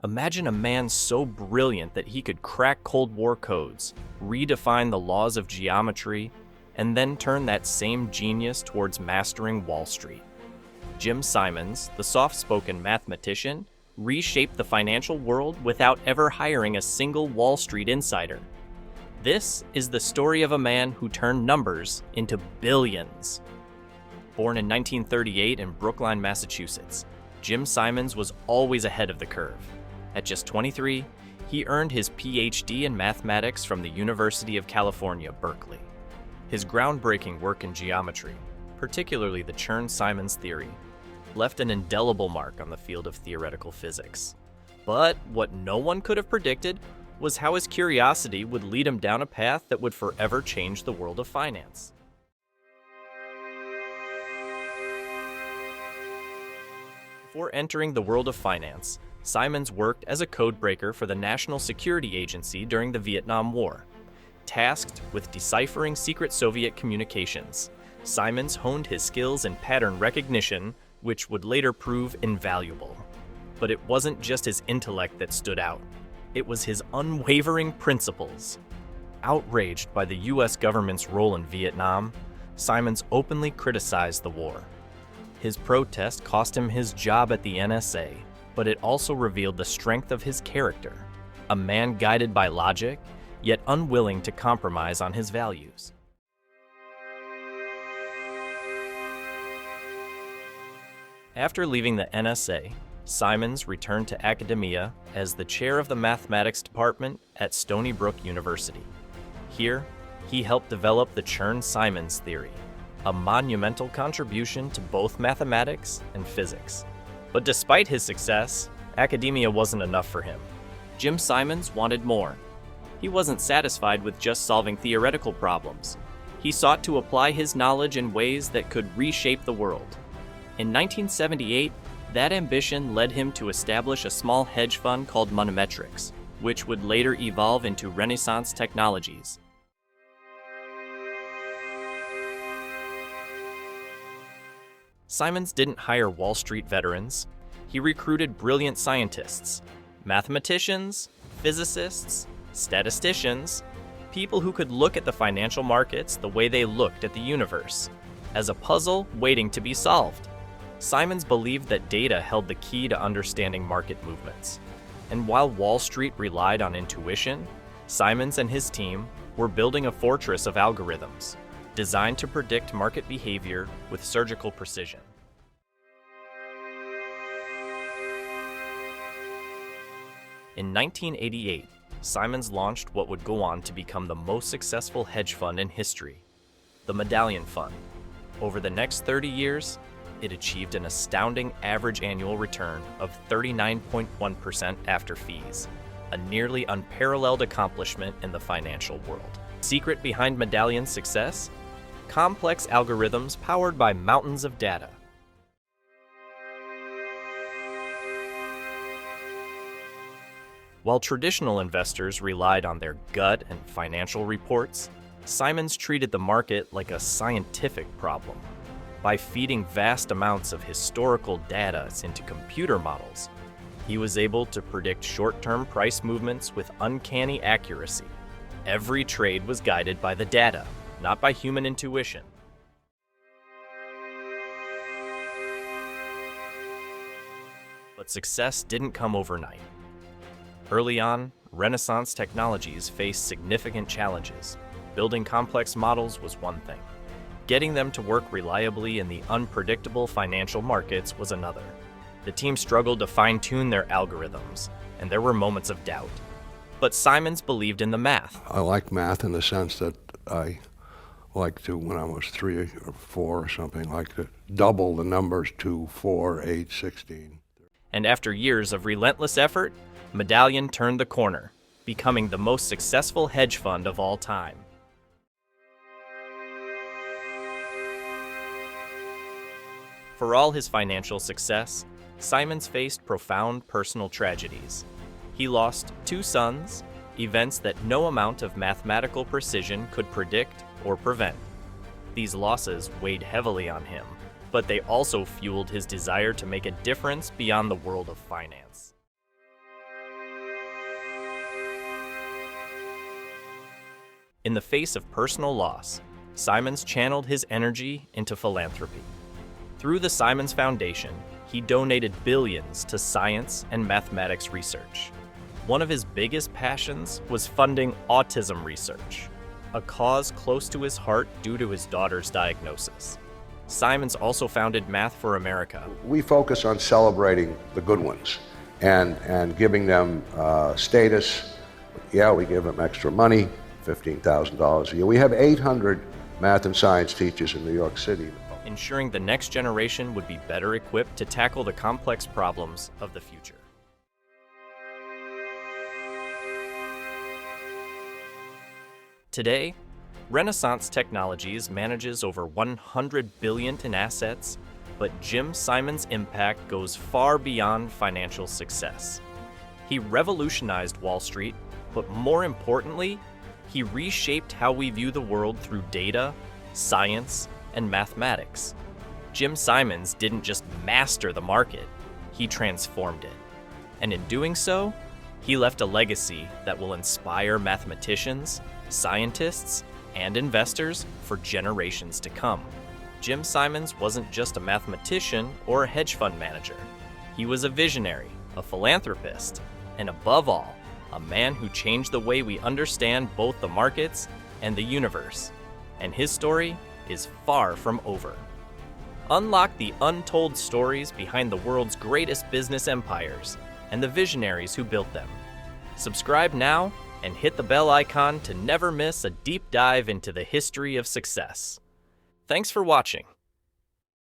Imagine a man so brilliant that he could crack Cold War codes, redefine the laws of geometry, and then turn that same genius towards mastering Wall Street. Chern-Simons, the soft-spoken mathematician, reshaped the financial world without ever hiring a single Wall Street insider. This is the story of a man who turned numbers into billions. Born in 1938 in Brookline, Massachusetts, Chern-Simons was always ahead of the curve. At just 23, he earned his PhD in mathematics from the University of California, Berkeley. His groundbreaking work in geometry, particularly the Chern-Simons theory, left an indelible mark on the field of theoretical physics. But what no one could have predicted was how his curiosity would lead him down a path that would forever change the world of finance. Before entering the world of finance, Simons worked as a codebreaker for the National Security Agency during the Vietnam War. Tasked with deciphering secret Soviet communications, Simons honed his skills in pattern recognition, which would later prove invaluable. But it wasn't just his intellect that stood out. It was his unwavering principles. Outraged by the US government's role in Vietnam, Simons openly criticized the war. His protest cost him his job at the NSA, but it also revealed the strength of his character, a man guided by logic, yet unwilling to compromise on his values. After leaving the NSA, Simons returned to academia as the chair of the mathematics department at Stony Brook University. Here, he helped develop the Chern-Simons theory, a monumental contribution to both mathematics and physics. But despite his success, academia wasn't enough for him. Chern-Simons wanted more. He wasn't satisfied with just solving theoretical problems. He sought to apply his knowledge in ways that could reshape the world. In 1978, that ambition led him to establish a small hedge fund called Monometrics, which would later evolve into Renaissance Technologies. Simons didn't hire Wall Street veterans. He recruited brilliant scientists, mathematicians, physicists, statisticians, people who could look at the financial markets the way they looked at the universe, as a puzzle waiting to be solved. Simons believed that data held the key to understanding market movements. And while Wall Street relied on intuition, Simons and his team were building a fortress of algorithms, designed to predict market behavior with surgical precision. In 1988, Simons launched what would go on to become the most successful hedge fund in history, the Medallion Fund. Over the next 30 years, it achieved an astounding average annual return of 39.1% after fees, a nearly unparalleled accomplishment in the financial world. Secret behind Medallion's success? Complex algorithms powered by mountains of data. While traditional investors relied on their gut and financial reports, Simons treated the market like a scientific problem. By feeding vast amounts of historical data into computer models, he was able to predict short-term price movements with uncanny accuracy. Every trade was guided by the data, not by human intuition. But success didn't come overnight. Early on, Renaissance Technologies faced significant challenges. Building complex models was one thing. Getting them to work reliably in the unpredictable financial markets was another. The team struggled to fine-tune their algorithms, and there were moments of doubt. But Simons believed in the math. I like math in the sense that I like to, when I was 3 or 4 or something, like to double the numbers 2, 4, 8, 16. And after years of relentless effort, Medallion turned the corner, becoming the most successful hedge fund of all time. For all his financial success, Simons faced profound personal tragedies. He lost 2 sons, events that no amount of mathematical precision could predict or prevent. These losses weighed heavily on him, but they also fueled his desire to make a difference beyond the world of finance. In the face of personal loss, Simons channeled his energy into philanthropy. Through the Simons Foundation, he donated billions to science and mathematics research. One of his biggest passions was funding autism research, a cause close to his heart due to his daughter's diagnosis. Simons also founded Math for America. We focus on celebrating the good ones and giving them status. Yeah, we give them extra money, $15,000 a year. We have 800 math and science teachers in New York City. Ensuring the next generation would be better equipped to tackle the complex problems of the future. Today, Renaissance Technologies manages over $100 billion in assets, but Jim Simons' impact goes far beyond financial success. He revolutionized Wall Street, but more importantly, he reshaped how we view the world through data, science, and mathematics. Jim Simons didn't just master the market, he transformed it. And in doing so, he left a legacy that will inspire mathematicians, scientists, and investors for generations to come. Jim Simons wasn't just a mathematician or a hedge fund manager. He was a visionary, a philanthropist, and above all, a man who changed the way we understand both the markets and the universe. And his story is far from over. Unlock the untold stories behind the world's greatest business empires and the visionaries who built them. Subscribe now and hit the bell icon to never miss a deep dive into the history of success. Thanks for watching.